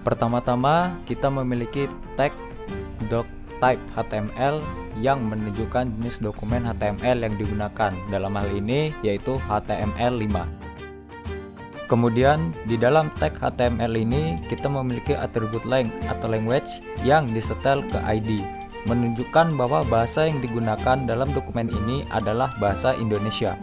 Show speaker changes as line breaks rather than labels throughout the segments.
Pertama-tama, kita memiliki tag doctype HTML yang menunjukkan jenis dokumen HTML yang digunakan. Dalam hal ini yaitu HTML5. Kemudian di dalam tag HTML ini kita memiliki atribut length atau language yang disetel ke ID, menunjukkan bahwa bahasa yang digunakan dalam dokumen ini adalah bahasa Indonesia.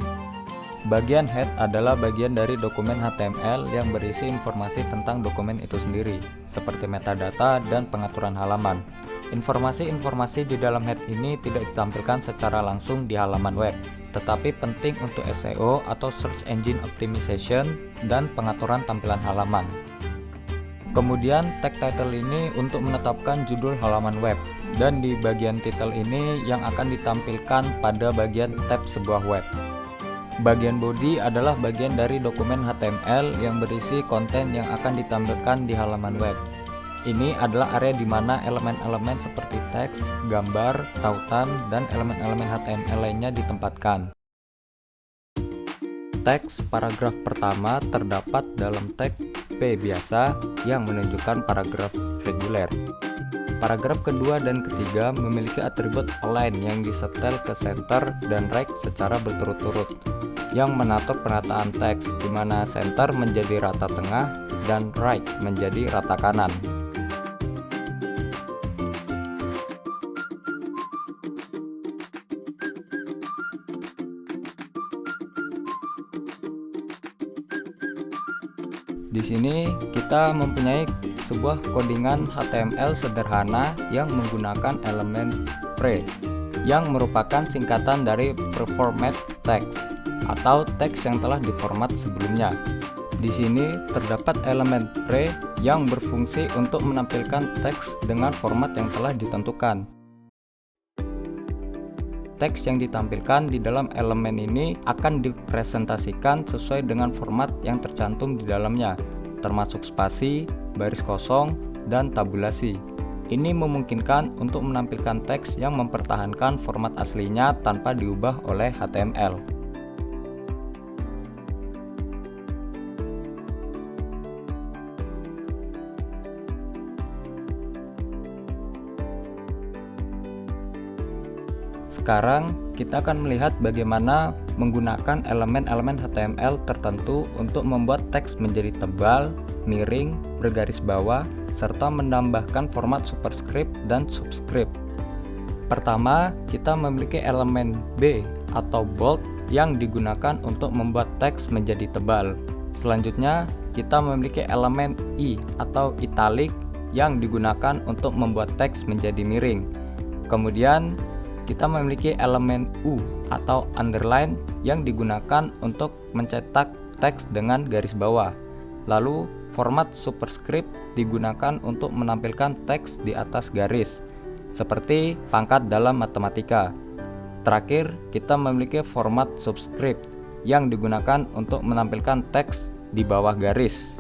Bagian head adalah bagian dari dokumen HTML yang berisi informasi tentang dokumen itu sendiri, seperti metadata dan pengaturan halaman. Informasi-informasi di dalam head ini tidak ditampilkan secara langsung di halaman web, tetapi penting untuk SEO atau Search Engine Optimization dan pengaturan tampilan halaman. Kemudian tag title ini untuk menetapkan judul halaman web, dan di bagian title ini yang akan ditampilkan pada bagian tab sebuah web. Bagian body adalah bagian dari dokumen HTML yang berisi konten yang akan ditampilkan di halaman web. Ini adalah area di mana elemen-elemen seperti teks, gambar, tautan, dan elemen-elemen HTML lainnya ditempatkan. Teks paragraf pertama terdapat dalam tag P biasa yang menunjukkan paragraf reguler. Paragraf kedua dan ketiga memiliki atribut align yang disetel ke center dan right secara berturut-turut, yang mengatur penataan teks, di mana center menjadi rata tengah dan right menjadi rata kanan. Di sini kita mempunyai sebuah codingan HTML sederhana yang menggunakan elemen pre, yang merupakan singkatan dari preformat text atau teks yang telah diformat sebelumnya. Di sini terdapat elemen pre yang berfungsi untuk menampilkan teks dengan format yang telah ditentukan. Teks yang ditampilkan di dalam elemen ini akan dipresentasikan sesuai dengan format yang tercantum di dalamnya, termasuk spasi, baris kosong, dan tabulasi. Ini memungkinkan untuk menampilkan teks yang mempertahankan format aslinya tanpa diubah oleh HTML. Sekarang kita akan melihat bagaimana menggunakan elemen-elemen HTML tertentu untuk membuat teks menjadi tebal, miring, bergaris bawah, serta menambahkan format superscript dan subscript. Pertama, kita memiliki elemen B atau bold yang digunakan untuk membuat teks menjadi tebal. Selanjutnya, kita memiliki elemen I atau italic yang digunakan untuk membuat teks menjadi miring. Kemudian, kita memiliki elemen U atau underline yang digunakan untuk mencetak teks dengan garis bawah. Lalu, format superscript digunakan untuk menampilkan teks di atas garis, seperti pangkat dalam matematika. Terakhir, kita memiliki format subscript yang digunakan untuk menampilkan teks di bawah garis.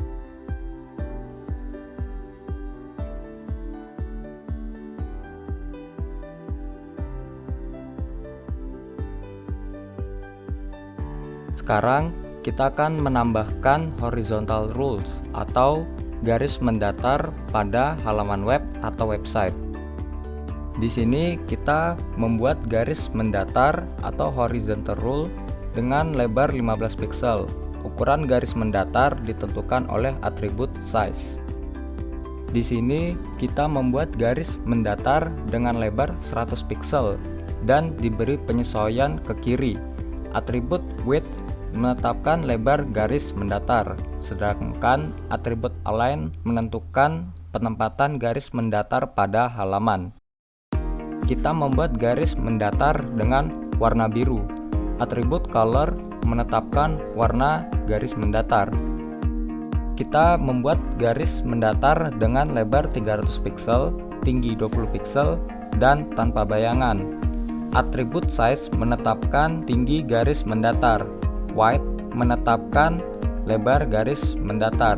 Sekarang kita akan menambahkan horizontal rules atau garis mendatar pada halaman web atau website. Di sini kita membuat garis mendatar atau horizontal rule dengan lebar 15 pixel. Ukuran garis mendatar ditentukan oleh atribut size. Di sini kita membuat garis mendatar dengan lebar 100 pixel dan diberi penyesuaian ke kiri. Atribut width menetapkan lebar garis mendatar, sedangkan atribut align menentukan penempatan garis mendatar pada halaman. Kita membuat garis mendatar dengan warna biru. Atribut color menetapkan warna garis mendatar. Kita membuat garis mendatar dengan lebar 300 pixel, tinggi 20 pixel, dan tanpa bayangan. Atribut size menetapkan tinggi garis mendatar. White menetapkan lebar garis mendatar,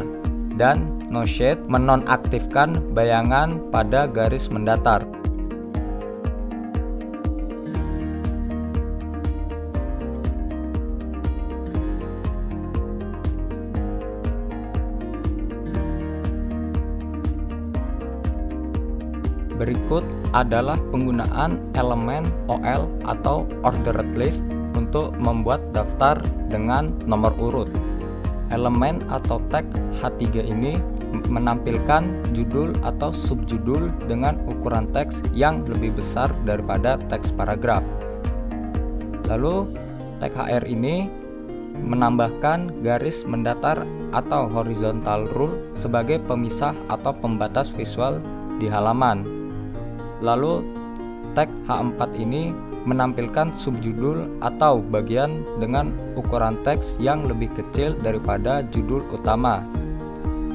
dan no shade menonaktifkan bayangan pada garis mendatar. Berikut adalah penggunaan elemen OL atau ordered list untuk membuat daftar dengan nomor urut. Elemen atau tag H3 ini menampilkan judul atau subjudul dengan ukuran teks yang lebih besar daripada teks paragraf. Lalu tag HR ini menambahkan garis mendatar atau horizontal rule sebagai pemisah atau pembatas visual di halaman. Lalu tag H4 ini menampilkan subjudul atau bagian dengan ukuran teks yang lebih kecil daripada judul utama.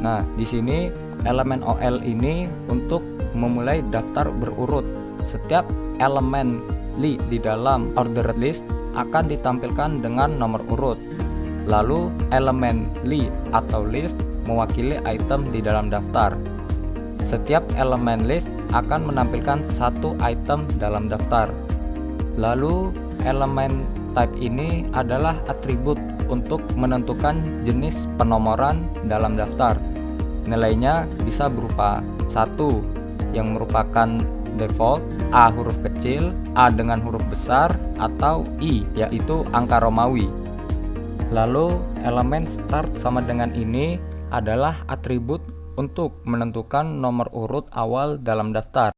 Nah, di sini elemen OL ini untuk memulai daftar berurut. Setiap elemen li di dalam ordered list akan ditampilkan dengan nomor urut. Lalu elemen li atau list mewakili item di dalam daftar. Setiap elemen list akan menampilkan satu item dalam daftar. Lalu elemen type ini adalah atribut untuk menentukan jenis penomoran dalam daftar. Nilainya bisa berupa 1 yang merupakan default, A huruf kecil, A dengan huruf besar, atau I yaitu angka Romawi. Lalu elemen start sama dengan ini adalah atribut untuk menentukan nomor urut awal dalam daftar.